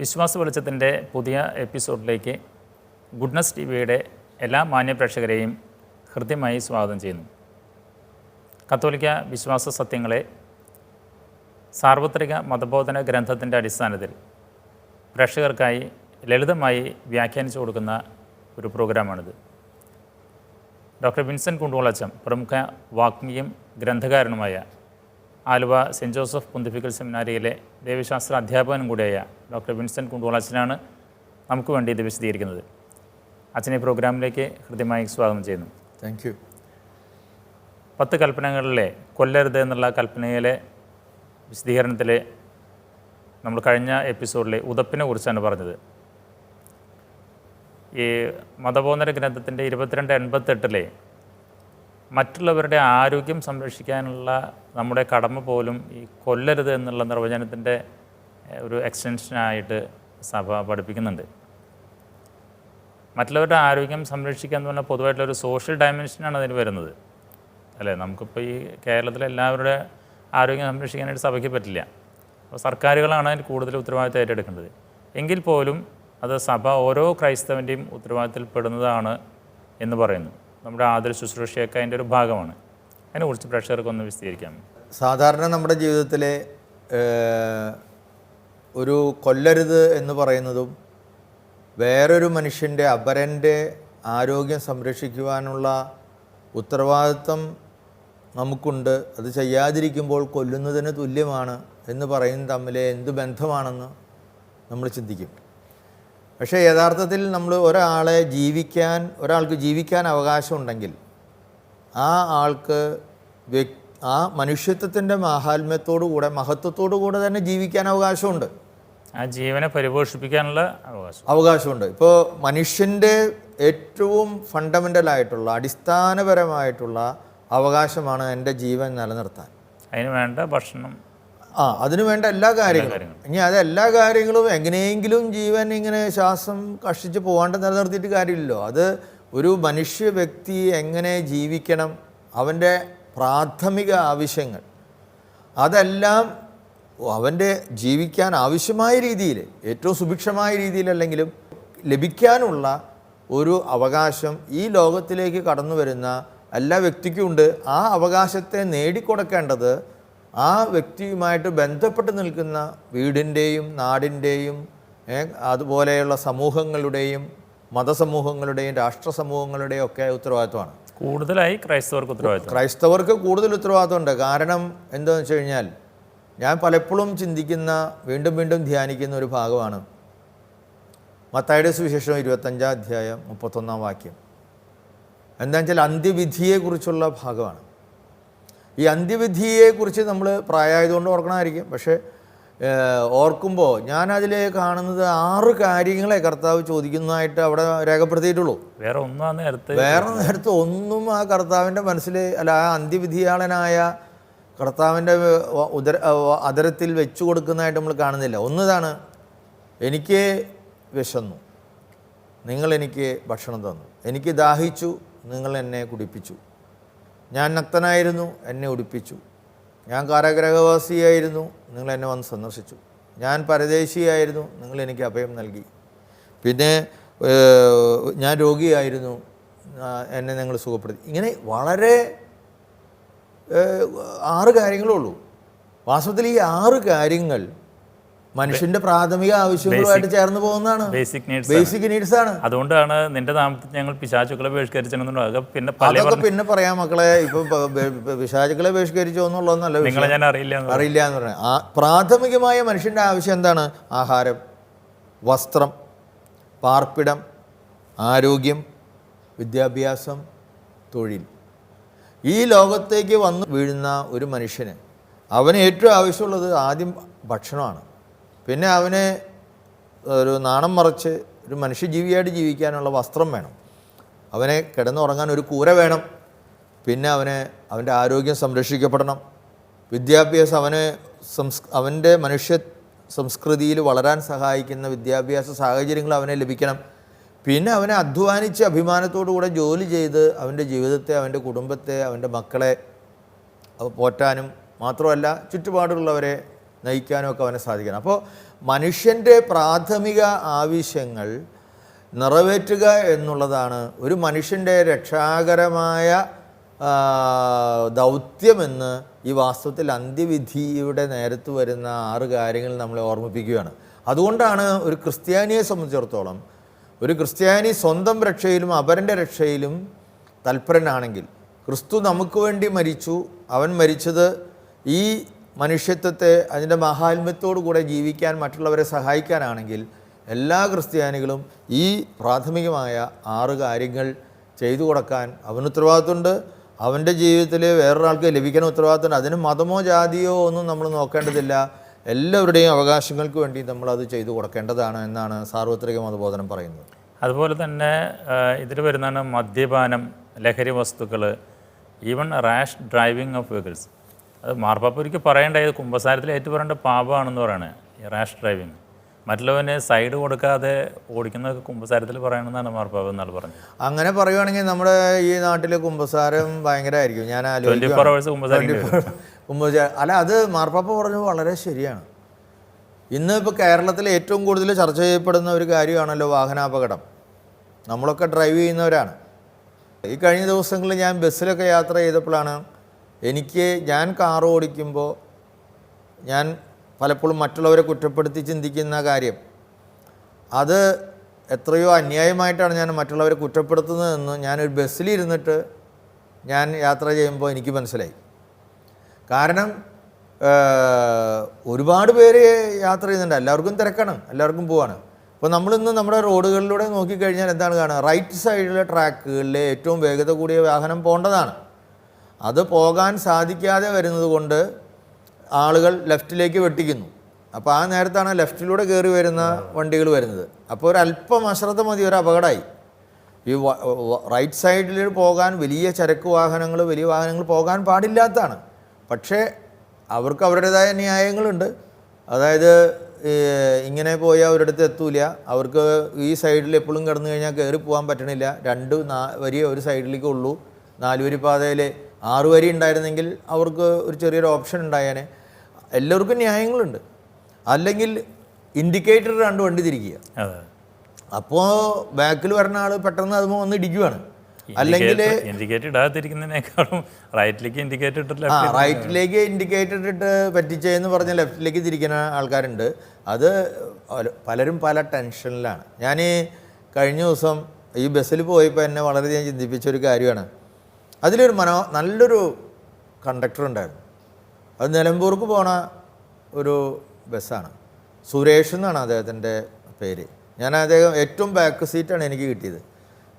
വിശ്വാസ വെളിച്ചത്തിൻ്റെ പുതിയ എപ്പിസോഡിലേക്ക് ഗുഡ്നസ് ടി വിയുടെ എല്ലാ മാന്യപ്രേക്ഷകരെയും ഹൃദ്യമായി സ്വാഗതം ചെയ്യുന്നു. കത്തോലിക്ക വിശ്വാസ സത്യങ്ങളെ സാർവത്രിക മതബോധന ഗ്രന്ഥത്തിൻ്റെ അടിസ്ഥാനത്തിൽ പ്രേക്ഷകർക്കായി ലളിതമായി വ്യാഖ്യാനിച്ചു കൊടുക്കുന്ന ഒരു പ്രോഗ്രാമാണിത്. ഡോക്ടർ വിൻസെൻ്റ് കുണ്ടുകുളച്ചൻ, പ്രമുഖ വാഗ്മിയും ഗ്രന്ഥകാരനുമായ ആലുവ സെൻറ്റ് ജോസഫ് പൊന്തിഫിക്കൽ സെമിനാരിയിലെ ദൈവശാസ്ത്ര അധ്യാപകനും കൂടിയായ ഡോക്ടർ വിൻസെൻ്റ് കുണ്ടുകുളച്ചനാണ് നമുക്ക് വേണ്ടി ഇത് വിശദീകരിക്കുന്നത്. അച്ഛനെ പ്രോഗ്രാമിലേക്ക് ഹൃദ്യമായി സ്വാഗതം ചെയ്യുന്നു. Thank you. 10 കൽപ്പനകളിലെ കൊല്ലരുത് എന്നുള്ള കൽപ്പനയിലെ വിശദീകരണത്തിൽ നമ്മൾ കഴിഞ്ഞ എപ്പിസോഡിലെ ഉതപ്പിനെ കുറിച്ചാണ് പറഞ്ഞത്. ഈ മതബോധന ഗ്രന്ഥത്തിൻ്റെ 2288 മറ്റുള്ളവരുടെ ആരോഗ്യം സംരക്ഷിക്കാനുള്ള നമ്മുടെ കടമ പോലും ഈ കൊല്ലരുത് എന്നുള്ള നിർവചനത്തിൻ്റെ ഒരു എക്സ്റ്റൻഷനായിട്ട് സഭ പഠിപ്പിക്കുന്നുണ്ട്. മറ്റുള്ളവരുടെ ആരോഗ്യം സംരക്ഷിക്കുക എന്ന് പറഞ്ഞാൽ പൊതുവായിട്ടുള്ളൊരു സോഷ്യൽ ഡയമെൻഷനാണ് അതിന് വരുന്നത്, അല്ലേ? നമുക്കിപ്പോൾ ഈ കേരളത്തിലെ എല്ലാവരുടെ ആരോഗ്യം സംരക്ഷിക്കാനായിട്ട് സഭയ്ക്ക് പറ്റില്ല. അപ്പോൾ സർക്കാരുകളാണ് അതിന് കൂടുതൽ ഉത്തരവാദിത്തം ഏറ്റെടുക്കേണ്ടത്. എങ്കിൽ പോലും അത് സഭ ഓരോ ക്രൈസ്തവൻ്റെയും ഉത്തരവാദിത്തത്തിൽപ്പെടുന്നതാണ് എന്ന് പറയുന്നു. നമ്മുടെ ആദര ശുശ്രൂഷയൊക്കെ അതിൻ്റെ ഒരു ഭാഗമാണ്. അതിനെക്കുറിച്ച് പ്രേക്ഷകർക്കൊന്ന് വിശദീകരിക്കാം. സാധാരണ നമ്മുടെ ജീവിതത്തിലെ ഒരു കൊല്ലരുത് എന്ന് പറയുന്നതും വേറൊരു മനുഷ്യൻ്റെ അപരൻ്റെ ആരോഗ്യം സംരക്ഷിക്കുവാനുള്ള ഉത്തരവാദിത്വം നമുക്കുണ്ട്, അത് ചെയ്യാതിരിക്കുമ്പോൾ കൊല്ലുന്നതിന് തുല്യമാണ് എന്ന് പറയുന്നത് തമ്മിൽ എന്ത് ബന്ധമാണെന്ന് നമ്മൾ ചിന്തിക്കും. പക്ഷേ യഥാർത്ഥത്തിൽ നമ്മൾ ഒരാൾക്ക് ജീവിക്കാൻ അവകാശമുണ്ടെങ്കിൽ ആ ആൾക്ക് ആ മനുഷ്യത്വത്തിൻ്റെ മഹാത്മ്യത്തോടുകൂടെ മഹത്വത്തോടുകൂടെ തന്നെ ജീവിക്കാൻ അവകാശമുണ്ട്. ആ ജീവനെ പരിപോഷിപ്പിക്കാനുള്ള അവകാശമുണ്ട്. ഇപ്പോൾ മനുഷ്യൻ്റെ ഏറ്റവും ഫണ്ടമെൻ്റലായിട്ടുള്ള അടിസ്ഥാനപരമായിട്ടുള്ള അവകാശമാണ് എൻ്റെ ജീവൻ നിലനിർത്താൻ. അതിന് വേണ്ട ഭക്ഷണം, അതിനു വേണ്ട എല്ലാ കാര്യങ്ങളും. ഇനി അതെല്ലാ കാര്യങ്ങളും എങ്ങനെയെങ്കിലും ജീവൻ ഇങ്ങനെ ശ്വാസം കഷ്ടിച്ച് പോകാണ്ട് നിലനിർത്തിയിട്ട് കാര്യമില്ലല്ലോ. അത് ഒരു മനുഷ്യ വ്യക്തി എങ്ങനെ ജീവിക്കണം, അവൻ്റെ പ്രാഥമിക ആവശ്യങ്ങൾ അതെല്ലാം അവൻ്റെ ജീവിക്കാൻ ആവശ്യമായ രീതിയിൽ, ഏറ്റവും സുഭിക്ഷമായ രീതിയിലല്ലെങ്കിലും ലഭിക്കാനുള്ള ഒരു അവകാശം ഈ ലോകത്തിലേക്ക് കടന്നു വരുന്ന എല്ലാ വ്യക്തിക്കുമുണ്ട്. ആ അവകാശത്തെ നേടിക്കൊടുക്കേണ്ടത് ആ വ്യക്തിയുമായിട്ട് ബന്ധപ്പെട്ട് നിൽക്കുന്ന വീടിൻ്റെയും നാടിൻ്റെയും അതുപോലെയുള്ള സമൂഹങ്ങളുടെയും മതസമൂഹങ്ങളുടെയും രാഷ്ട്ര സമൂഹങ്ങളുടെയും ഒക്കെ ഉത്തരവാദിത്വമാണ്. കൂടുതലായി ക്രൈസ്തവർക്ക് കൂടുതൽ ഉത്തരവാദിത്വമുണ്ട്. കാരണം എന്താണെന്ന് വെച്ച് കഴിഞ്ഞാൽ, ഞാൻ പലപ്പോഴും ചിന്തിക്കുന്ന, വീണ്ടും വീണ്ടും ധ്യാനിക്കുന്ന ഒരു ഭാഗമാണ് മത്തായിയുടെ സുവിശേഷം 25-ാം അധ്യായം 31-ാം വാക്യം. എന്താണെന്ന് വെച്ചാൽ അന്ത്യവിധിയെക്കുറിച്ചുള്ള ഭാഗമാണ്. ഈ അന്ത്യവിധിയെക്കുറിച്ച് നമ്മൾ പ്രായമായതുകൊണ്ട് ഓർക്കണമായിരിക്കും. പക്ഷേ ഓർക്കുമ്പോൾ ഞാനതിൽ കാണുന്നത് 6 കാര്യങ്ങളെ കർത്താവ് ചോദിക്കുന്നതായിട്ട് അവിടെ രേഖപ്പെടുത്തിയിട്ടുള്ളൂ. വേറെ നേരത്തെ ഒന്നും ആ കർത്താവിൻ്റെ മനസ്സിൽ, അല്ല, ആ അന്ത്യവിധിയാളനായ കർത്താവിൻ്റെ അതരത്തിൽ വെച്ചു കൊടുക്കുന്നതായിട്ട് നമ്മൾ കാണുന്നില്ല. ഒന്നതാണ്, എനിക്ക് വിശന്നു, നിങ്ങൾ എനിക്ക് ഭക്ഷണം തന്നു. എനിക്ക് ദാഹിച്ചു, നിങ്ങൾ എന്നെ കുടിപ്പിച്ചു. ഞാൻ നഗ്നനായിരുന്നു, എന്നെ ഉടുപ്പിച്ചു. ഞാൻ കാരാഗ്രഹവാസിയായിരുന്നു, നിങ്ങൾ എന്നെ വന്ന് സന്ദർശിച്ചു. ഞാൻ പരദേശിയായിരുന്നു, നിങ്ങൾ എനിക്ക് അഭയം നൽകി. പിന്നെ ഞാൻ രോഗിയായിരുന്നു, എന്നെ നിങ്ങൾ സുഖപ്പെടുത്തി. ഇങ്ങനെ വളരെ 6 കാര്യങ്ങളേ ഉള്ളൂ. വാസ്തവത്തിൽ ഈ 6 കാര്യങ്ങൾ മനുഷ്യന്റെ പ്രാഥമിക ആവശ്യങ്ങളുമായിട്ട് ചേർന്ന് പോകുന്നതാണ്, ബേസിക് നീഡ്സ് ആണ്. അതുകൊണ്ടാണ് നിന്റെ നാമത്തിൽ ഞങ്ങൾ പിശാചുക്കളെ ബഹിഷ്കരിച്ചെന്നുള്ളത്. പിന്നെ പറയാം മക്കളെ, ഇപ്പൊ പിശാചുക്കളെ ബഹിഷ്കരിച്ചോ എന്നുള്ളതൊന്നല്ല, അറിയില്ല എന്ന് പറയാം. പ്രാഥമികമായ മനുഷ്യന്റെ ആവശ്യം എന്താണ്? ആഹാരം, വസ്ത്രം, പാർപ്പിടം, ആരോഗ്യം, വിദ്യാഭ്യാസം, തൊഴിൽ. ഈ ലോകത്തേക്ക് വന്ന് വീഴുന്ന ഒരു മനുഷ്യന് അവന് ഏറ്റവും ആവശ്യമുള്ളത് ആദ്യം ഭക്ഷണമാണ്. പിന്നെ അവന് ഒരു നാണം മറച്ച് ഒരു മനുഷ്യജീവിയായിട്ട് ജീവിക്കാനുള്ള വസ്ത്രം വേണം. അവനെ കിടന്നുറങ്ങാൻ ഒരു കൂര വേണം. പിന്നെ അവൻ്റെ ആരോഗ്യം സംരക്ഷിക്കപ്പെടണം. വിദ്യാഭ്യാസം, അവൻ്റെ മനുഷ്യ സംസ്കൃതിയിൽ വളരാൻ സഹായിക്കുന്ന വിദ്യാഭ്യാസ സാഹചര്യങ്ങൾ അവനെ ലഭിക്കണം. പിന്നെ അവനെ അധ്വാനിച്ച് അഭിമാനത്തോടുകൂടെ ജോലി ചെയ്ത് അവൻ്റെ ജീവിതത്തെ, അവൻ്റെ കുടുംബത്തെ, അവൻ്റെ മക്കളെ പോറ്റാനും മാത്രമല്ല ചുറ്റുപാടുള്ളവരെ നയിക്കാനും ഒക്കെ അവനെ സാധിക്കണം. അപ്പോൾ മനുഷ്യൻ്റെ പ്രാഥമിക ആവശ്യങ്ങൾ നിറവേറ്റുക എന്നുള്ളതാണ് ഒരു മനുഷ്യൻ്റെ രക്ഷാകരമായ ദൗത്യമെന്ന് ഈ വാസ്തവത്തിൽ അന്ത്യവിധിയുടെ നേരത്ത് വരുന്ന 6 കാര്യങ്ങൾ നമ്മളെ ഓർമ്മിപ്പിക്കുകയാണ്. അതുകൊണ്ടാണ് ഒരു ക്രിസ്ത്യാനിയെ സംബന്ധിച്ചിടത്തോളം ഒരു ക്രിസ്ത്യാനി സ്വന്തം രക്ഷയിലും അപരൻ്റെ രക്ഷയിലും തൽപരനാണെങ്കിൽ, ക്രിസ്തു നമുക്ക് വേണ്ടി മരിച്ചു, അവൻ മരിച്ചത് ഈ മനുഷ്യത്വത്തെ അതിൻ്റെ മഹാത്മ്യത്തോടു കൂടെ ജീവിക്കാൻ മറ്റുള്ളവരെ സഹായിക്കാനാണെങ്കിൽ എല്ലാ ക്രിസ്ത്യാനികളും ഈ പ്രാഥമികമായ 6 കാര്യങ്ങൾ ചെയ്തു കൊടുക്കാൻ അവന് ഉത്തരവാദിത്വമുണ്ട്. അവൻ്റെ ജീവിതത്തിൽ വേറൊരാൾക്ക് ലഭിക്കുന്ന ഉത്തരവാദിത്തമുണ്ട്. അതിന് മതമോ ജാതിയോ ഒന്നും നമ്മൾ നോക്കേണ്ടതില്ല. എല്ലാവരുടെയും അവകാശങ്ങൾക്ക് വേണ്ടി നമ്മളത് ചെയ്തു കൊടുക്കേണ്ടതാണ് എന്നാണ് സാർവത്രിക മതബോധനം പറയുന്നത്. അതുപോലെ തന്നെ ഇതിൽ വരുന്നതാണ് മദ്യപാനം, ലഹരി വസ്തുക്കൾ, even rash driving of vehicles. അത് മാർപ്പാപ്പ ഒരിക്കൽ പറയേണ്ടത് കുമ്പസാരത്തിൽ ഏറ്റു പറയേണ്ട പാപമാണെന്ന് പറയണേ ഈ റാഷ് ഡ്രൈവിങ്. മറ്റുള്ളവന് സൈഡ് കൊടുക്കാതെ ഓടിക്കുന്നതൊക്കെ കുമ്പസാരത്തിൽ പറയണമെന്നാണ് മാർപ്പാപ്പ എന്നാൾ പറഞ്ഞത്. അങ്ങനെ പറയുകയാണെങ്കിൽ നമ്മുടെ ഈ നാട്ടിൽ കുമ്പസാരം ഭയങ്കരമായിരിക്കും. ഞാൻ 24 hours കുമ്പസാരം അല്ല, അത് മാർപ്പാപ്പ പറഞ്ഞത് വളരെ ശരിയാണ്. ഇന്ന് ഇപ്പോൾ കേരളത്തിൽ ഏറ്റവും കൂടുതൽ ചർച്ച ചെയ്യപ്പെടുന്ന ഒരു കാര്യമാണല്ലോ വാഹനാപകടം. നമ്മളൊക്കെ ഡ്രൈവ് ചെയ്യുന്നവരാണ്. ഈ കഴിഞ്ഞ ദിവസങ്ങളിൽ ഞാൻ ബസ്സിലൊക്കെ യാത്ര ചെയ്തപ്പോഴാണ് ഞാൻ കാർ ഓടിക്കുമ്പോൾ ഞാൻ പലപ്പോഴും മറ്റുള്ളവരെ കുറ്റപ്പെടുത്തി ചിന്തിക്കുന്ന കാര്യം, അത് എത്രയോ അന്യായമായിട്ടാണ് ഞാൻ മറ്റുള്ളവരെ കുറ്റപ്പെടുത്തുന്നതെന്ന് ഞാനൊരു ബസ്സിലിരുന്നിട്ട് ഞാൻ യാത്ര ചെയ്യുമ്പോൾ എനിക്ക് മനസ്സിലായി. കാരണം ഒരുപാട് പേര് യാത്ര ചെയ്യുന്നുണ്ട്, എല്ലാവർക്കും തിരക്കാണ്, എല്ലാവർക്കും പോവാണ്. അപ്പോൾ നമ്മളിന്ന് നമ്മുടെ റോഡുകളിലൂടെ നോക്കിക്കഴിഞ്ഞാൽ എന്താണ് കാണുക? റൈറ്റ് സൈഡിലെ ട്രാക്കുകളിലെ ഏറ്റവും വേഗത കൂടിയ വാഹനം പോകേണ്ടതാണ്. അത് പോകാൻ സാധിക്കാതെ വരുന്നത് കൊണ്ട് ആളുകൾ ലെഫ്റ്റിലേക്ക് വെട്ടിക്കുന്നു. അപ്പോൾ ആ നേരത്താണ് ലെഫ്റ്റിലൂടെ കയറി വരുന്ന വണ്ടികൾ വരുന്നത്. അപ്പോൾ ഒരല്പം അശ്രദ്ധ മതി, ഒരു അപകടമായി. ഈ റൈറ്റ് സൈഡിൽ പോകാൻ വലിയ ചരക്ക് വാഹനങ്ങൾ, വലിയ വാഹനങ്ങൾ പോകാൻ പാടില്ലാത്തതാണ്. പക്ഷേ അവർക്ക് അവരുടേതായ ന്യായങ്ങളുണ്ട്. അതായത് ഇങ്ങനെ പോയാൽ ഒരിടത്ത് എത്തൂല, അവർക്ക് ഈ സൈഡിൽ എപ്പോഴും കിടന്നു കഴിഞ്ഞാൽ കയറി പോകാൻ പറ്റണില്ല, 2 വരി ഒരു സൈഡിലേക്ക് ഉള്ളൂ, 4 വരി പാതയിൽ 6 വരി ഉണ്ടായിരുന്നെങ്കിൽ അവർക്ക് ഒരു ചെറിയൊരു ഓപ്ഷൻ ഉണ്ടായേനെ. എല്ലാവർക്കും ന്യായങ്ങളുണ്ട്. അല്ലെങ്കിൽ ഇൻഡിക്കേറ്റർ 2 വണ്ടി തിരിക്കുക, അപ്പോൾ ബാക്കിൽ വരുന്ന ആൾ പെട്ടെന്ന് അതുമ്പോൾ വന്ന് ഇടിക്കുവാണ്. അല്ലെങ്കിൽ റൈറ്റിലേക്ക് ഇൻഡിക്കേറ്റർ ഇട്ടിട്ട് പറ്റിച്ചെന്ന് പറഞ്ഞ് ലെഫ്റ്റിലേക്ക് തിരിക്കുന്ന ആൾക്കാരുണ്ട്. അത് പലരും പല ടെൻഷനിലാണ്. ഞാൻ കഴിഞ്ഞ ദിവസം ഈ ബസ്സിൽ പോയപ്പോൾ എന്നെ വളരെയധികം ചിന്തിപ്പിച്ചൊരു കാര്യമാണ്. അതിലൊരു നല്ലൊരു കണ്ടക്ടർ ഉണ്ടായിരുന്നു. അത് നിലമ്പൂർക്ക് പോണ ഒരു ബസ്സാണ്. സുരേഷ് എന്നാണ് അദ്ദേഹത്തിൻ്റെ പേര്. അദ്ദേഹം ഏറ്റവും ബാക്ക് സീറ്റാണ് എനിക്ക് കിട്ടിയത്.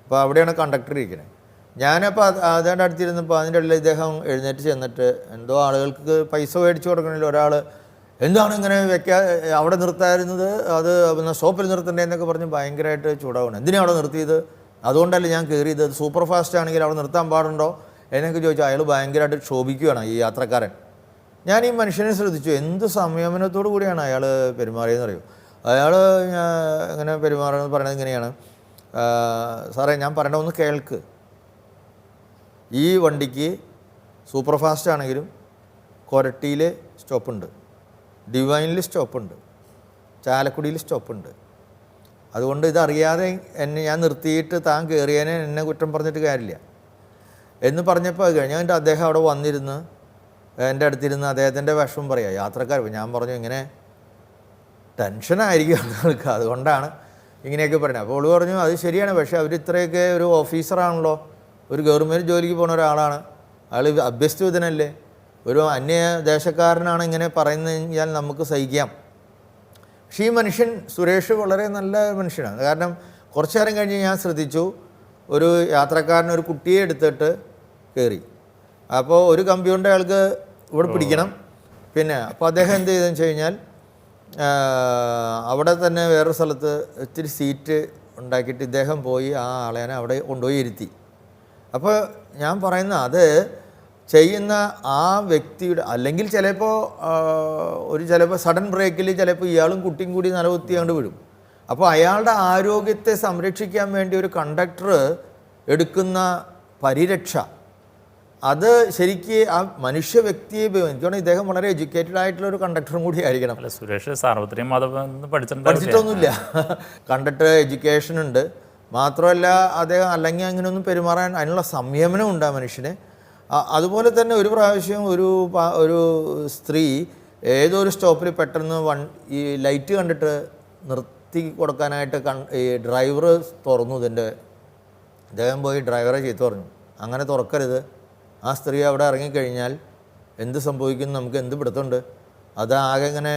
അപ്പോൾ അവിടെയാണ് കണ്ടക്ടർ ഇരിക്കുന്നത്. ഞാനപ്പോൾ അതിൻ്റെ അടുത്തിരുന്നപ്പോൾ അതിൻ്റെ ഇടയിൽ ഇദ്ദേഹം എഴുന്നേറ്റ് ചെന്നിട്ട് എന്തോ ആളുകൾക്ക് പൈസ മേടിച്ചു കൊടുക്കണില്ല. ഒരാൾ എന്താണ് ഇങ്ങനെ അവിടെ നിർത്തായിരുന്നത്, അത് സ്റ്റോപ്പിൽ നിർത്തണ്ടേ എന്നൊക്കെ പറഞ്ഞ് ഭയങ്കരമായിട്ട് ചൂടാവണം. എന്തിനാണ് അവിടെ നിർത്തിയത്? അതുകൊണ്ടല്ല ഞാൻ കയറിയത്, സൂപ്പർ ഫാസ്റ്റ് ആണെങ്കിൽ അവിടെ നിർത്താൻ പാടുണ്ടോ എന്നൊക്കെ ചോദിച്ചാൽ അയാൾ ഭയങ്കരമായിട്ട് ക്ഷോഭിക്കുകയാണ് ഈ യാത്രക്കാരൻ. ഞാൻ ഈ മനുഷ്യനെ ശ്രദ്ധിച്ചു, എന്ത് സംയമനത്തോടു കൂടിയാണ് അയാൾ പെരുമാറിയെന്ന് അറിയും. അയാൾ ഇങ്ങനെ പെരുമാറുന്നത് പറയുന്നത് ഇങ്ങനെയാണ്: സാറേ, ഞാൻ പറയണ ഒന്ന് കേൾക്ക്. ഈ വണ്ടിക്ക് സൂപ്പർ ഫാസ്റ്റ് ആണെങ്കിലും കൊരട്ടിയിൽ സ്റ്റോപ്പുണ്ട്, ഡിവൈനിൽ സ്റ്റോപ്പുണ്ട്, ചാലക്കുടിയിൽ സ്റ്റോപ്പുണ്ട്. അതുകൊണ്ട് ഇതറിയാതെ ഞാൻ നിർത്തിയിട്ട് താൻ കയറിയതിനെ എന്നെ കുറ്റം പറഞ്ഞിട്ട് കാര്യമില്ല എന്ന് പറഞ്ഞപ്പോൾ അത് കഴിഞ്ഞിട്ട് അദ്ദേഹം അവിടെ വന്നിരുന്ന് എൻ്റെ അടുത്തിരുന്ന് അദ്ദേഹത്തിൻ്റെ വിഷമം പറയുക. യാത്രക്കാർ, ഞാൻ പറഞ്ഞു ഇങ്ങനെ ടെൻഷനായിരിക്കും ആൾക്ക്, അതുകൊണ്ടാണ് ഇങ്ങനെയൊക്കെ പറയുന്നത്. അപ്പോൾ അവൾ പറഞ്ഞു അത് ശരിയാണ്, പക്ഷേ അവർ ഇത്രയൊക്കെ ഒരു ഓഫീസറാണല്ലോ, ഒരു ഗവൺമെൻറ് ജോലിക്ക് പോകുന്ന ഒരാളാണ്, അയാൾ അഭ്യസ്തവിധനല്ലേ, ഒരു അന്യദേശക്കാരനാണ് ഇങ്ങനെ പറയുന്നത് കഴിഞ്ഞാൽ നമുക്ക് സഹിക്കാം. പക്ഷേ ഈ മനുഷ്യൻ സുരേഷ് വളരെ നല്ല മനുഷ്യനാണ്. കാരണം കുറച്ചു നേരം കഴിഞ്ഞ് ഞാൻ ശ്രദ്ധിച്ചു, ഒരു യാത്രക്കാരൻ ഒരു കുട്ടിയെ എടുത്തിട്ട് കയറി. അപ്പോൾ ഒരു കമ്പ്യൂട്ടർ അയാൾക്ക് ഇവിടെ പിടിക്കണം. പിന്നെ അപ്പോൾ അദ്ദേഹം എന്ത് ചെയ്തെന്ന് വെച്ച് കഴിഞ്ഞാൽ അവിടെ തന്നെ വേറൊരു സ്ഥലത്ത് ഇത്തിരി സീറ്റ് ഉണ്ടാക്കിയിട്ട് ഇദ്ദേഹം പോയി ആ ആളെ അവിടെ കൊണ്ടുപോയി ഇരുത്തി. അപ്പോൾ ഞാൻ പറയുന്ന അത് ചെയ്യുന്ന ആ വ്യക്തിയുടെ, അല്ലെങ്കിൽ ചിലപ്പോൾ സഡൻ ബ്രേക്കിൽ ചിലപ്പോൾ ഇയാളും കുട്ടിയും കൂടി നിലകുത്തിയാണ്ട് വിടും. അപ്പോൾ അയാളുടെ ആരോഗ്യത്തെ സംരക്ഷിക്കാൻ വേണ്ടി ഒരു കണ്ടക്ടർ എടുക്കുന്ന പരിരക്ഷ, അത് ശരിക്ക് ആ മനുഷ്യ വ്യക്തിയെ എനിക്ക് തോന്നുന്നു ഇദ്ദേഹം വളരെ എഡ്യൂക്കേറ്റഡ് ആയിട്ടുള്ള ഒരു കണ്ടക്ടറും കൂടി ആയിരിക്കണം. അല്ല, സുരേഷ് സാർവത്രിക മതം പഠിച്ചിട്ടൊന്നുമില്ല. കണ്ടക്ടർ എഡ്യൂക്കേഷൻ ഉണ്ട്. മാത്രമല്ല അദ്ദേഹം അല്ലെങ്കിൽ അങ്ങനെയൊന്നും പെരുമാറാൻ അതിനുള്ള സംയമനം ഉണ്ട് ആ മനുഷ്യന്. അതുപോലെ തന്നെ ഒരു പ്രാവശ്യം ഒരു സ്ത്രീ ഏതോ ഒരു സ്റ്റോപ്പിൽ പെട്ടെന്ന് ഈ ലൈറ്റ് കണ്ടിട്ട് നിർത്തി കൊടുക്കാനായിട്ട് ഈ ഡ്രൈവർ തുറന്നു. ഇദ്ദേഹം പോയി ഡ്രൈവറെ ചീത്ത പറഞ്ഞു, അങ്ങനെ തുറക്കരുത്, ആ സ്ത്രീ അവിടെ ഇറങ്ങിക്കഴിഞ്ഞാൽ എന്ത് സംഭവിക്കും നമുക്ക് എന്ത് പിടുത്തമുണ്ട്, അത് ആകെ ഇങ്ങനെ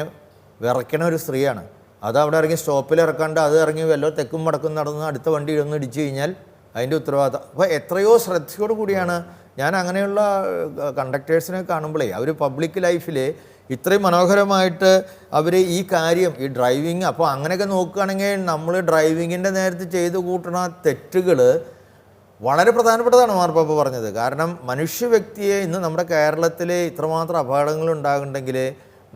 വിറയ്ക്കണ ഒരു സ്ത്രീയാണ്, അത് അവിടെ ഇറങ്ങി സ്റ്റോപ്പിൽ ഇറക്കാണ്ട് അത് ഇറങ്ങി വല്ലോ തെക്കും വടക്കും നടന്ന് അടുത്ത വണ്ടി ഒന്ന് ഇടിച്ചു കഴിഞ്ഞാൽ അതിൻ്റെ ഉത്തരവാദിത്തം. അപ്പോൾ എത്രയോ ശ്രദ്ധയോടു കൂടിയാണ് ഞാൻ അങ്ങനെയുള്ള കണ്ടക്ടേഴ്സിനെ കാണുമ്പോഴേ അവർ പബ്ലിക് ലൈഫിൽ ഇത്രയും മനോഹരമായിട്ട് അവർ ഈ കാര്യം ഈ ഡ്രൈവിങ്. അപ്പോൾ അങ്ങനെയൊക്കെ നോക്കുകയാണെങ്കിൽ നമ്മൾ ഡ്രൈവിങ്ങിൻ്റെ നേരത്തെ ചെയ്തു കൂട്ടുന്ന തെറ്റുകൾ വളരെ പ്രധാനപ്പെട്ടതാണ് മാർപ്പാപ്പ പറഞ്ഞത്. കാരണം മനുഷ്യ വ്യക്തിയെ ഇന്ന് നമ്മുടെ കേരളത്തിൽ ഇത്രമാത്രം അപകടങ്ങൾ ഉണ്ടാകുന്നുണ്ടെങ്കിൽ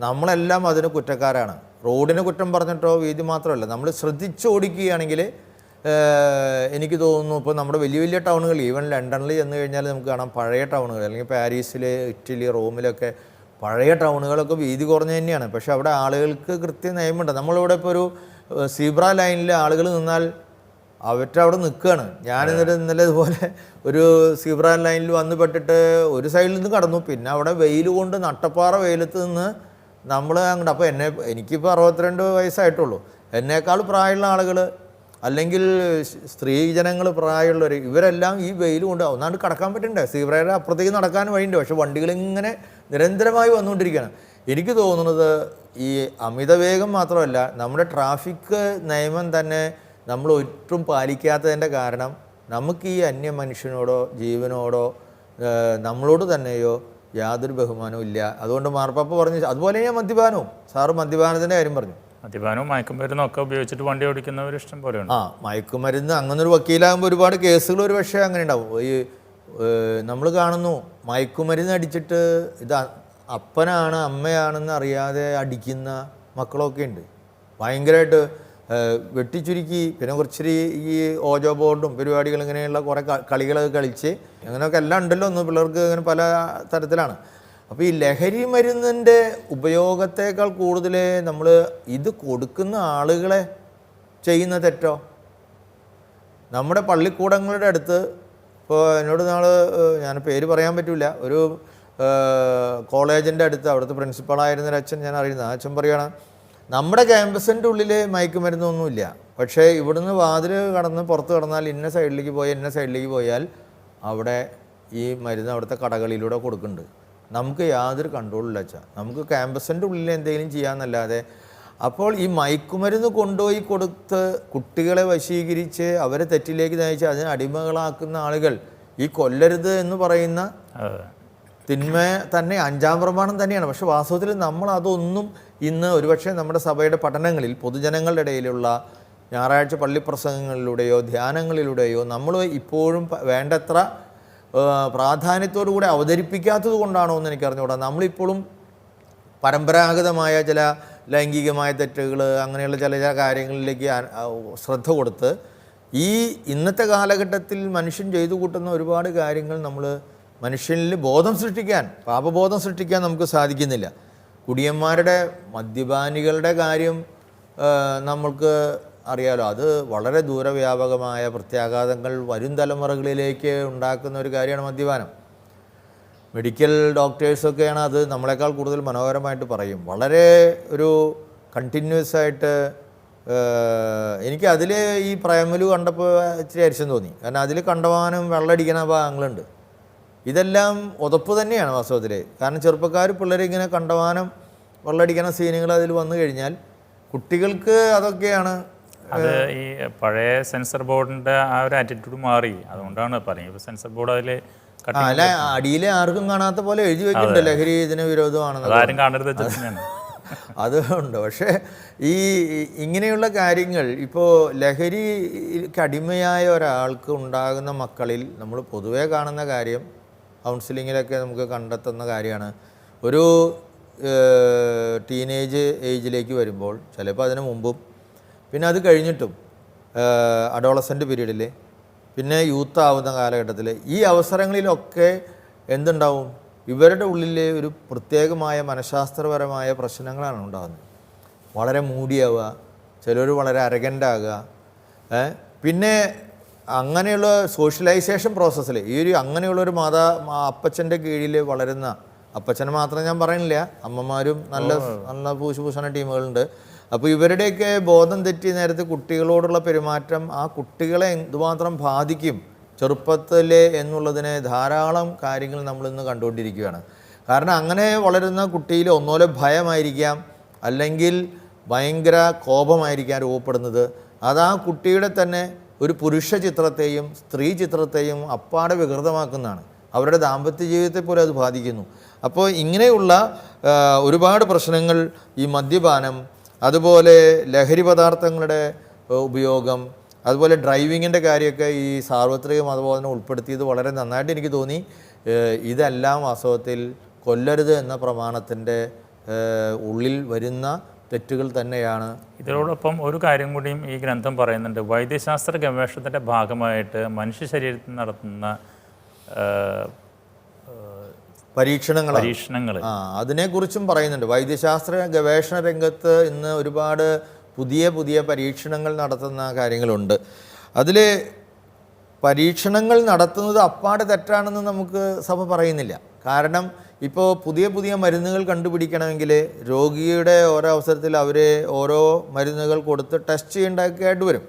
നമ്മളെല്ലാം അതിന് കുറ്റക്കാരാണ്. റോഡിന് കുറ്റം പറഞ്ഞിട്ടോ വീതി മാത്രമല്ല, നമ്മൾ ശ്രദ്ധിച്ചോടിക്കുകയാണെങ്കിൽ എനിക്ക് തോന്നുന്നു ഇപ്പോൾ നമ്മുടെ വലിയ വലിയ ടൗണുകൾ, ഈവൻ ലണ്ടനിൽ ചെന്ന് കഴിഞ്ഞാൽ നമുക്ക് കാണാം പഴയ ടൗണുകൾ, അല്ലെങ്കിൽ പാരീസിൽ, ഇറ്റലി, റോമിലൊക്കെ പഴയ ടൗണുകളൊക്കെ വീതി കുറഞ്ഞു തന്നെയാണ്. പക്ഷേ അവിടെ ആളുകൾക്ക് കൃത്യ നിയമമുണ്ട്. നമ്മളിവിടെ ഇപ്പോൾ ഒരു സീബ്ര ലൈനിൽ ആളുകൾ നിന്നാൽ അവരവിടെ നിൽക്കുകയാണ്. ഞാനിന്നിട്ട് ഇന്നലെ ഇതുപോലെ ഒരു സീബ്ര ലൈനിൽ വന്ന് പെട്ടിട്ട് ഒരു സൈഡിൽ നിന്ന് കടന്നു, പിന്നെ അവിടെ വെയിൽ കൊണ്ട് നട്ടപ്പാറ വെയിലത്ത് നിന്ന് നമ്മൾ അങ്ങോട്ട്. അപ്പോൾ എനിക്കിപ്പോൾ 62 വയസ്സായിട്ടുള്ളൂ. എന്നേക്കാൾ പ്രായമുള്ള ആളുകൾ അല്ലെങ്കിൽ സ്ത്രീ ജനങ്ങൾ പ്രായമുള്ളവർ ഇവരെല്ലാം ഈ വെയിൽ കൊണ്ട് ഒന്നാണ്ട് കടക്കാൻ പറ്റണ്ടേ. സീബ്രയുടെ അപ്പുറത്തേക്ക് നടക്കാൻ വഴിയുണ്ട്, പക്ഷെ വണ്ടികളിങ്ങനെ നിരന്തരമായി വന്നുകൊണ്ടിരിക്കുകയാണ്. എനിക്ക് തോന്നുന്നത് ഈ അമിതവേഗം മാത്രമല്ല, നമ്മുടെ ട്രാഫിക് നിയമം തന്നെ നമ്മൾ ഒട്ടും പാലിക്കാത്തതിൻ്റെ കാരണം നമുക്ക് ഈ അന്യ മനുഷ്യനോടോ ജീവനോടോ നമ്മളോട് തന്നെയോ യാതൊരു ബഹുമാനവും ഇല്ല. അതുകൊണ്ട് മാർപ്പാപ്പ പറഞ്ഞു. അതുപോലെ ഞാൻ മദ്യപാനവും, സാറ് മദ്യപാനത്തിൻ്റെ കാര്യം പറഞ്ഞു. മദ്യപാനവും മയക്കുമരുന്നും ഒക്കെ ഉപയോഗിച്ചിട്ട് വണ്ടി ഓടിക്കുന്നവർ ഇഷ്ടം പോലെയുണ്ട്. മയക്കുമരുന്ന് അങ്ങനൊരു വക്കീലാകുമ്പോൾ ഒരുപാട് കേസുകൾ ഒരു പക്ഷേ അങ്ങനെ ഉണ്ടാവും. ഈ നമ്മൾ കാണുന്നു മയക്കുമരുന്ന് അടിച്ചിട്ട് ഇത് അപ്പനാണ് അമ്മയാണെന്ന് അറിയാതെ അടിക്കുന്ന മക്കളൊക്കെ ഉണ്ട്. ഭയങ്കരമായിട്ട് വെട്ടിച്ചുരുക്കി, പിന്നെ കുറച്ചിരി ഈ ഓജോ ബോർഡും പരിപാടികൾ ഇങ്ങനെയുള്ള കുറേ കളികളൊക്കെ കളിച്ച് അങ്ങനെയൊക്കെ എല്ലാം ഉണ്ടല്ലോ. ഒന്ന് പിള്ളേർക്ക് അങ്ങനെ പല തരത്തിലാണ്. അപ്പോൾ ഈ ലഹരി മരുന്നിൻ്റെ ഉപയോഗത്തേക്കാൾ കൂടുതൽ നമ്മൾ ഇത് കൊടുക്കുന്ന ആളുകളെ ചെയ്യുന്ന തെറ്റോ. നമ്മുടെ പള്ളിക്കൂടങ്ങളുടെ അടുത്ത് ഇപ്പോൾ എന്നോട് ഞാൻ പേര് പറയാൻ പറ്റില്ല, ഒരു കോളേജിൻ്റെ അടുത്ത് അവിടുത്തെ പ്രിൻസിപ്പളായിരുന്നൊരു അച്ഛൻ ഞാൻ അറിയുന്നത്, ആ അച്ഛൻ പറയുകയാണ്, നമ്മുടെ ക്യാമ്പസിൻ്റെ ഉള്ളിൽ മയക്കുമരുന്നൊന്നുമില്ല, പക്ഷേ ഇവിടുന്ന് വാതിൽ കടന്ന് പുറത്ത് കടന്നാൽ ഇന്ന സൈഡിലേക്ക് പോയാൽ അവിടെ ഈ മരുന്ന് അവിടുത്തെ കടകളിലൂടെ കൊടുക്കുന്നുണ്ട്. നമുക്ക് യാതൊരു കൺട്രോളില്ല അച്ഛാ. നമുക്ക് ക്യാമ്പസിൻ്റെ ഉള്ളിൽ എന്തെങ്കിലും ചെയ്യാമെന്നല്ലാതെ. അപ്പോൾ ഈ മയക്കുമരുന്ന് കൊണ്ടുപോയി കൊടുത്ത് കുട്ടികളെ വശീകരിച്ച് അവരെ തെറ്റിലേക്ക് നയിച്ച് അതിന് അടിമകളാക്കുന്ന ആളുകൾ ഈ കൊല്ലരുത് എന്ന് പറയുന്ന തിന്മ തന്നെ 5-ാം പ്രമാണം തന്നെയാണ്. പക്ഷെ വാസ്തവത്തിൽ നമ്മൾ അതൊന്നും ഇന്ന് ഒരുപക്ഷെ നമ്മുടെ സഭയുടെ പഠനങ്ങളിൽ പൊതുജനങ്ങളുടെ ഇടയിലുള്ള ഞായറാഴ്ച പള്ളിപ്രസംഗങ്ങളിലൂടെയോ ധ്യാനങ്ങളിലൂടെയോ നമ്മൾ ഇപ്പോഴും വേണ്ടത്ര പ്രാധാന്യത്തോടു കൂടെ അവതരിപ്പിക്കാത്തത് കൊണ്ടാണോ എന്ന് എനിക്കറിഞ്ഞുകൂടാ. നമ്മളിപ്പോഴും പരമ്പരാഗതമായ ചില ലൈംഗികമായ തെറ്റുകൾ അങ്ങനെയുള്ള ചില കാര്യങ്ങളിലേക്ക് ശ്രദ്ധ കൊടുത്ത് ഈ ഇന്നത്തെ കാലഘട്ടത്തിൽ മനുഷ്യൻ ചെയ്തു കൂട്ടുന്ന ഒരുപാട് കാര്യങ്ങൾ നമ്മൾ മനുഷ്യനിൽ ബോധം സൃഷ്ടിക്കാൻ, പാപബോധം സൃഷ്ടിക്കാൻ നമുക്ക് സാധിക്കുന്നില്ല. കുടിയന്മാരുടെ മദ്യപാനികളുടെ കാര്യം നമ്മൾക്ക് അറിയാലോ. അത് വളരെ ദൂരവ്യാപകമായ പ്രത്യാഘാതങ്ങൾ വരും തലമുറകളിലേക്ക് ഉണ്ടാക്കുന്ന ഒരു കാര്യമാണ് മദ്യപാനം. മെഡിക്കൽ ഡോക്ടേഴ്സൊക്കെയാണ് അത് നമ്മളെക്കാൾ കൂടുതൽ മനോഹരമായിട്ട് പറയും. വളരെ ഒരു കണ്ടിന്യൂസ് ആയിട്ട് എനിക്ക് അതിൽ ഈ പ്രേമലു കണ്ടപ്പോൾ ഇച്ചിരി അരിശം തോന്നി. കാരണം അതിൽ കണ്ടമാനം വെള്ളമടിക്കുന്ന ഭാഗങ്ങളുണ്ട്. ഇതെല്ലാം ഉതപ്പ് തന്നെയാണ് വാസ്തവത്തിൽ. കാരണം ചെറുപ്പക്കാർ പിള്ളേർ ഇങ്ങനെ കണ്ടമാനം വെള്ളമടിക്കുന്ന സീനുകൾ അതിൽ വന്നു കഴിഞ്ഞാൽ കുട്ടികൾക്ക് അതൊക്കെയാണ്. അത് ഈ പഴയ സെൻസർ ബോർഡിൻ്റെ ആ ഒരു ആറ്റിറ്റ്യൂഡ് മാറി, അതുകൊണ്ടാണ് പറയുന്നത്. ഇപ്പോൾ സെൻസർ ബോർഡ് അതിൽ അല്ല അടിയിൽ ആർക്കും കാണാത്ത പോലെ എഴുതി വെക്കുന്നുണ്ട് ലഹരി ഇതിന് വിരോധമാണെന്ന്. ആരും കാണരുത് തന്നെയാണ് അതുകൊണ്ട്. പക്ഷേ ഈ ഇങ്ങനെയുള്ള കാര്യങ്ങൾ ഇപ്പോൾ ലഹരിക്ക് അടിമയായ ഒരാൾക്ക് ഉണ്ടാകുന്ന മക്കളിൽ നമ്മൾ പൊതുവേ കാണുന്ന കാര്യം, കൗൺസിലിങ്ങിലൊക്കെ നമുക്ക് കണ്ടെത്തുന്ന കാര്യമാണ്, ഒരു ടീനേജ് ഏജിലേക്ക് വരുമ്പോൾ, ചിലപ്പോൾ അതിന് മുമ്പും പിന്നെ അത് കഴിഞ്ഞിട്ടും അഡോളസൻ്റ് പീരീഡിൽ പിന്നെ യൂത്ത് ആവുന്ന കാലഘട്ടത്തിൽ ഈ അവസരങ്ങളിലൊക്കെ എന്തുണ്ടാവും? ഇവരുടെ ഉള്ളിലെ ഒരു പ്രത്യേകമായ മനഃശാസ്ത്രപരമായ പ്രശ്നങ്ങളാണ് ഉണ്ടാകുന്നത്. വളരെ മൂടിയാവുക, ചിലർ വളരെ അരഗൻ്റാകുക. പിന്നെ അങ്ങനെയുള്ള സോഷ്യലൈസേഷൻ പ്രോസസ്സിൽ ഈ ഒരു അങ്ങനെയുള്ളൊരു അപ്പച്ചൻ്റെ കീഴിൽ വളരുന്ന, അപ്പച്ചനെ മാത്രം ഞാൻ പറയുന്നില്ല, അമ്മമാരും നല്ല നല്ല ഭൂഷണ ടീമുകളുണ്ട്. അപ്പോൾ ഇവരുടെയൊക്കെ ബോധം തെറ്റി നേരത്തെ കുട്ടികളോടുള്ള പെരുമാറ്റം ആ കുട്ടികളെ എന്തുമാത്രം ബാധിക്കും ചെറുപ്പത്തിലെ എന്നുള്ളതിനെ ധാരാളം കാര്യങ്ങൾ നമ്മളിന്ന് കണ്ടുകൊണ്ടിരിക്കുകയാണ്. കാരണം അങ്ങനെ വളരുന്ന കുട്ടിയിൽ ഒന്നുപോലെ ഭയമായിരിക്കാം, അല്ലെങ്കിൽ ഭയങ്കര കോപമായിരിക്കാം രൂപപ്പെടുന്നത്. അത് ആ കുട്ടിയുടെ തന്നെ ഒരു പുരുഷ ചിത്രത്തെയും സ്ത്രീ ചിത്രത്തെയും അപ്പാടെ വികൃതമാക്കുന്നതാണ്. അവരുടെ ദാമ്പത്യ ജീവിതത്തെ പോലെ അത് ബാധിക്കുന്നു. അപ്പോൾ ഇങ്ങനെയുള്ള ഒരുപാട് പ്രശ്നങ്ങൾ, ഈ മദ്യപാനം, അതുപോലെ ലഹരി പദാർത്ഥങ്ങളുടെ ഉപയോഗം, അതുപോലെ ഡ്രൈവിങ്ങിൻ്റെ കാര്യമൊക്കെ ഈ സാർവത്രിക മതബോധനം ഉൾപ്പെടുത്തിയത് വളരെ നന്നായിട്ട് എനിക്ക് തോന്നി. ഇതെല്ലാം വാസ്തവത്തിൽ കൊല്ലരുത് എന്ന പ്രമാണത്തിൻ്റെ ഉള്ളിൽ വരുന്ന തെറ്റുകൾ തന്നെയാണ്. ഇതിനോടൊപ്പം ഒരു കാര്യം കൂടിയും ഈ ഗ്രന്ഥം പറയുന്നുണ്ട്. വൈദ്യശാസ്ത്ര ഗവേഷണത്തിൻ്റെ ഭാഗമായിട്ട് മനുഷ്യ ശരീരത്തിൽ നടത്തുന്ന പരീക്ഷണങ്ങൾ അതിനെക്കുറിച്ചും പറയുന്നുണ്ട്. വൈദ്യശാസ്ത്ര ഗവേഷണ രംഗത്ത് ഇന്ന് ഒരുപാട് പുതിയ പുതിയ പരീക്ഷണങ്ങൾ നടത്തുന്ന കാര്യങ്ങളുണ്ട്. അതിൽ പരീക്ഷണങ്ങൾ നടത്തുന്നത് അപ്പാടെ തെറ്റാണെന്ന് നമുക്ക് സഭ പറയുന്നില്ല. കാരണം ഇപ്പോൾ പുതിയ പുതിയ മരുന്നുകൾ കണ്ടുപിടിക്കണമെങ്കിൽ രോഗിയുടെ ഓരോ അവസരത്തിൽ അവർ ഓരോ മരുന്നുകൾ കൊടുത്ത് ടെസ്റ്റ് ചെയ്യേണ്ടതായിട്ട് വരും.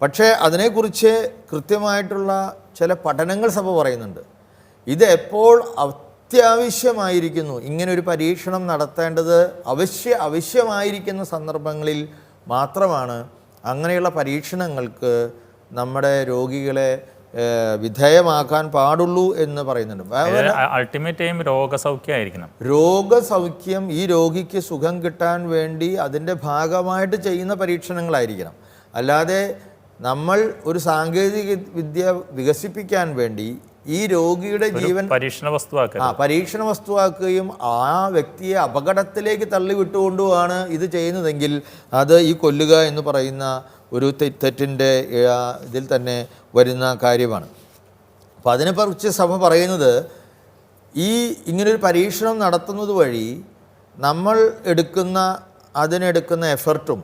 പക്ഷേ അതിനെക്കുറിച്ച് കൃത്യമായിട്ടുള്ള ചില പഠനങ്ങൾ സഭ പറയുന്നുണ്ട്. ഇത് എപ്പോൾ അത്യാവശ്യമായിരിക്കുന്നു, ഇങ്ങനൊരു പരീക്ഷണം നടത്തേണ്ടത് ആവശ്യമായിരിക്കുന്ന സന്ദർഭങ്ങളിൽ മാത്രമാണ് അങ്ങനെയുള്ള പരീക്ഷണങ്ങൾക്ക് നമ്മുടെ രോഗികളെ വിധേയമാക്കാൻ പാടുള്ളൂ എന്ന് പറയുന്നുണ്ട്. Ultimate aim രോഗസൗഖ്യമായിരിക്കണം. രോഗസൗഖ്യം ഈ രോഗിക്ക് സുഖം കിട്ടാൻ വേണ്ടി അതിൻ്റെ ഭാഗമായിട്ട് ചെയ്യുന്ന പരീക്ഷണങ്ങളായിരിക്കണം. അല്ലാതെ നമ്മൾ ഒരു സാങ്കേതിക വിദ്യ വികസിപ്പിക്കാൻ വേണ്ടി ഈ രോഗിയുടെ ജീവൻ പരീക്ഷണ വസ്തുവാക്കുകയും ആ വ്യക്തിയെ അപകടത്തിലേക്ക് തള്ളിവിട്ടുകൊണ്ടുമാണ് ഇത് ചെയ്യുന്നതെങ്കിൽ അത് ഈ കൊല്ലുക എന്ന് പറയുന്ന ഒരു തെറ്റിൻ്റെ ഇതിൽ തന്നെ വരുന്ന കാര്യമാണ്. അപ്പോൾ അതിനെക്കുറിച്ച് സഭ പറയുന്നത്, ഇങ്ങനൊരു പരീക്ഷണം നടത്തുന്നത് വഴി നമ്മൾ അതിനെടുക്കുന്ന എഫർട്ടും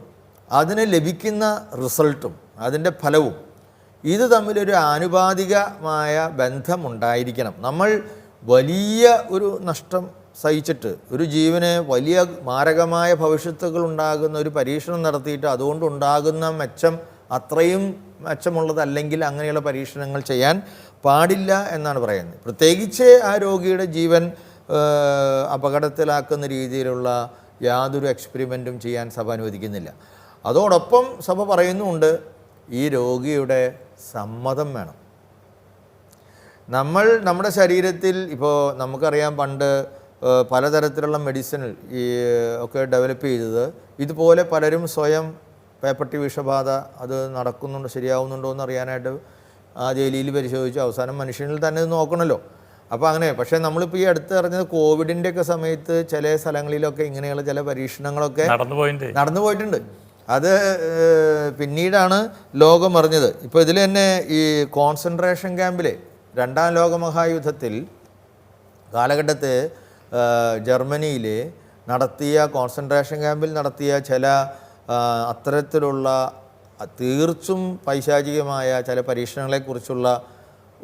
അതിന് ലഭിക്കുന്ന റിസൾട്ടും അതിൻ്റെ ഫലവും ഇത് തമ്മിലൊരു ആനുപാതികമായ ബന്ധമുണ്ടായിരിക്കണം. നമ്മൾ വലിയ ഒരു നഷ്ടം സഹിച്ചിട്ട് ഒരു ജീവന് വലിയ മാരകമായ ഭവിഷ്യത്തുകൾ ഉണ്ടാകുന്ന ഒരു പരീക്ഷണം നടത്തിയിട്ട് അതുകൊണ്ടുണ്ടാകുന്ന മെച്ചം അത്രയും മെച്ചമുള്ളതല്ലെങ്കിൽ അങ്ങനെയുള്ള പരീക്ഷണങ്ങൾ ചെയ്യാൻ പാടില്ല എന്നാണ് പറയുന്നത്. പ്രത്യേകിച്ച് ആ രോഗിയുടെ ജീവൻ അപകടത്തിലാക്കുന്ന രീതിയിലുള്ള യാതൊരു എക്സ്പെരിമെൻറ്റും ചെയ്യാൻ സഭ അനുവദിക്കുന്നില്ല. അതോടൊപ്പം സഭ പറയുന്നുമുണ്ട്, ഈ രോഗിയുടെ സമ്മതം വേണം. നമ്മുടെ ശരീരത്തിൽ ഇപ്പോൾ നമുക്കറിയാം, പണ്ട് പലതരത്തിലുള്ള മെഡിസിൻ ഒക്കെ ഡെവലപ്പ് ചെയ്തത് ഇതുപോലെ പലരും സ്വയം പേപ്പട്ടി വിഷബാധ അത് നടക്കുന്നുണ്ടോ ശരിയാവുന്നുണ്ടോ എന്ന് അറിയാനായിട്ട് ആ ജയിലിൽ പരിശോധിച്ചു. അവസാനം മനുഷ്യനിൽ തന്നെ ഇത് നോക്കണമല്ലോ. അപ്പോൾ അങ്ങനെ. പക്ഷേ നമ്മളിപ്പോൾ ഈ അടുത്ത് അറിഞ്ഞത് കോവിഡിൻ്റെ ഒക്കെ സമയത്ത് ചില സ്ഥലങ്ങളിലൊക്കെ ഇങ്ങനെയുള്ള ചില പരീക്ഷണങ്ങളൊക്കെ നടന്നു പോയിട്ടുണ്ട്. അത് പിന്നീടാണ് ലോകം അറിഞ്ഞത്. ഇപ്പോൾ ഇതിൽ തന്നെ ഈ കോൺസെൻട്രേഷൻ ക്യാമ്പിൽ 2ാം ലോകമഹായുദ്ധത്തിൽ കാലഘട്ടത്ത് ജർമ്മനിയിൽ നടത്തിയ കോൺസെൻട്രേഷൻ ക്യാമ്പിൽ നടത്തിയ ചില അത്തരത്തിലുള്ള തീർച്ചും പൈശാചികമായ ചില പരീക്ഷണങ്ങളെക്കുറിച്ചുള്ള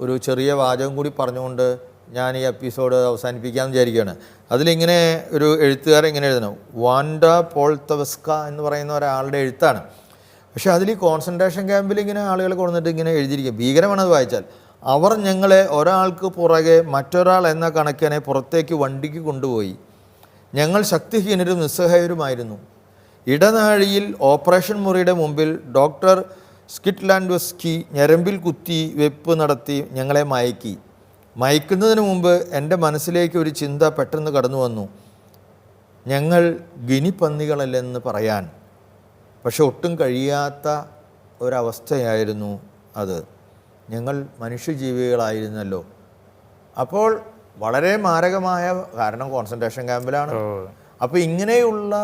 ഒരു ചെറിയ വാചകം കൂടി പറഞ്ഞുകൊണ്ട് ഞാൻ ഈ എപ്പിസോഡ് അവസാനിപ്പിക്കാമെന്ന് വിചാരിക്കുകയാണ്. അതിലിങ്ങനെ ഒരു എഴുത്തുകാരൻ ഇങ്ങനെ എഴുതണം, വാൻഡ പോൾത്തവസ്ക എന്ന് പറയുന്ന ഒരാളുടെ എഴുത്താണ്. പക്ഷേ അതിൽ ഈ കോൺസെൻട്രേഷൻ ക്യാമ്പിൽ ഇങ്ങനെ ആളുകളെ കൊണ്ടുവന്നിട്ട് ഇങ്ങനെ എഴുതിയിരിക്കുക. ഭീകരമാണത് വായിച്ചാൽ. അവർ ഞങ്ങളെ ഒരാൾക്ക് പുറകെ മറ്റൊരാൾ എന്ന കണക്കിനെ പുറത്തേക്ക് വണ്ടിക്ക് കൊണ്ടുപോയി. ഞങ്ങൾ ശക്തിഹീനരും നിസ്സഹായരുമായിരുന്നു. ഇടനാഴിയിൽ ഓപ്പറേഷൻ മുറിയുടെ മുമ്പിൽ ഡോക്ടർ സ്കിറ്റ്ലാൻഡ്വസ്കി ഞരമ്പിൽ കുത്തി വെപ്പ് നടത്തി ഞങ്ങളെ മയക്കുന്നതിന് മുമ്പ് എൻ്റെ മനസ്സിലേക്ക് ഒരു ചിന്ത പെട്ടെന്ന് കടന്നു വന്നു. ഞങ്ങൾ ഗിനിപ്പന്നികളല്ലെന്ന് പറയാൻ. പക്ഷെ ഒട്ടും കഴിയാത്ത ഒരവസ്ഥയായിരുന്നു അത്. ഞങ്ങൾ മനുഷ്യജീവികളായിരുന്നല്ലോ. അപ്പോൾ വളരെ മാരകമായ, കാരണം കോൺസെൻട്രേഷൻ ക്യാമ്പിലാണ്. അപ്പോൾ ഇങ്ങനെയുള്ള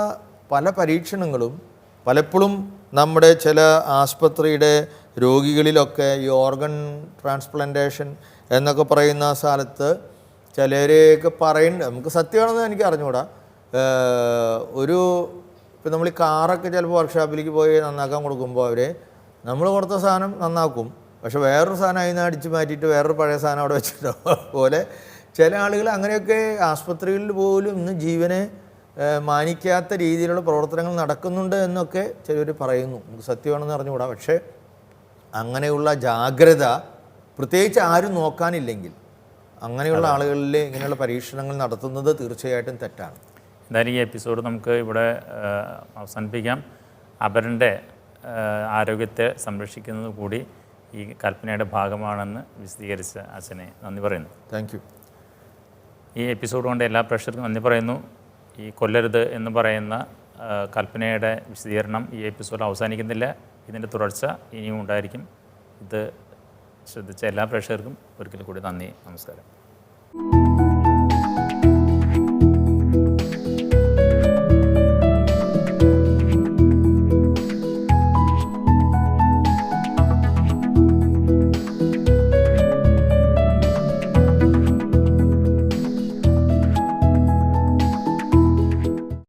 പല പരീക്ഷണങ്ങളും പലപ്പോഴും നമ്മുടെ ചില ആസ്പത്രിയുടെ രോഗികളിലൊക്കെ ഈ ഓർഗൻ ട്രാൻസ്പ്ലാന്റേഷൻ എന്നൊക്കെ പറയുന്ന സ്ഥലത്ത് ചിലരെയൊക്കെ പറയുന്നുണ്ട്, നമുക്ക് സത്യമാണെന്ന് എനിക്ക് അറിഞ്ഞുകൂടാ. ഇപ്പം നമ്മൾ ഈ കാറൊക്കെ ചിലപ്പോൾ വർക്ക്ഷോപ്പിലേക്ക് പോയി നന്നാക്കാൻ കൊടുക്കുമ്പോൾ അവർ നമ്മൾ കൊടുത്ത സാധനം നന്നാക്കും, പക്ഷെ വേറൊരു സാധനം അതിൽ നിന്ന് അടിച്ച് മാറ്റിയിട്ട് വേറൊരു പഴയ സാധനം അവിടെ വെച്ചിട്ടുണ്ടാവും. അതുപോലെ ചില ആളുകൾ അങ്ങനെയൊക്കെ ആസ്പത്രികളിൽ പോലും ഇന്ന് ജീവനെ മാനിക്കാത്ത രീതിയിലുള്ള പ്രവർത്തനങ്ങൾ നടക്കുന്നുണ്ട് എന്നൊക്കെ ചിലർ പറയുന്നു. നമുക്ക് സത്യമാണെന്ന് അറിഞ്ഞുകൂടാ. പക്ഷേ അങ്ങനെയുള്ള ജാഗ്രത പ്രത്യേകിച്ച് ആരും നോക്കാനില്ലെങ്കിൽ അങ്ങനെയുള്ള ആളുകളിൽ ഇങ്ങനെയുള്ള പരീക്ഷണങ്ങൾ നടത്തുന്നത് തീർച്ചയായിട്ടും തെറ്റാണ്. എന്തായാലും ഈ എപ്പിസോഡ് നമുക്ക് ഇവിടെ അവസാനിപ്പിക്കാം. അപരൻ്റെ ആരോഗ്യത്തെ സംരക്ഷിക്കുന്നത് കൂടി ഈ കൽപ്പനയുടെ ഭാഗമാണെന്ന് വിശദീകരിച്ച അച്ഛനെ നന്ദി പറയുന്നു. Thank you. ഈ എപ്പിസോഡ് കൊണ്ട് എല്ലാ പ്രേക്ഷകർക്കും നന്ദി പറയുന്നു. ഈ കൊല്ലരുത് എന്ന് പറയുന്ന കൽപ്പനയുടെ വിശദീകരണം ഈ എപ്പിസോഡ് അവസാനിക്കുന്നില്ല. ഇതിൻ്റെ തുടർച്ച ഇനിയും ഉണ്ടായിരിക്കും. ഇത് ശ്രദ്ധിച്ച എല്ലാ പ്രേക്ഷകർക്കും ഒരിക്കൽ കൂടി നന്ദി, നമസ്കാരം.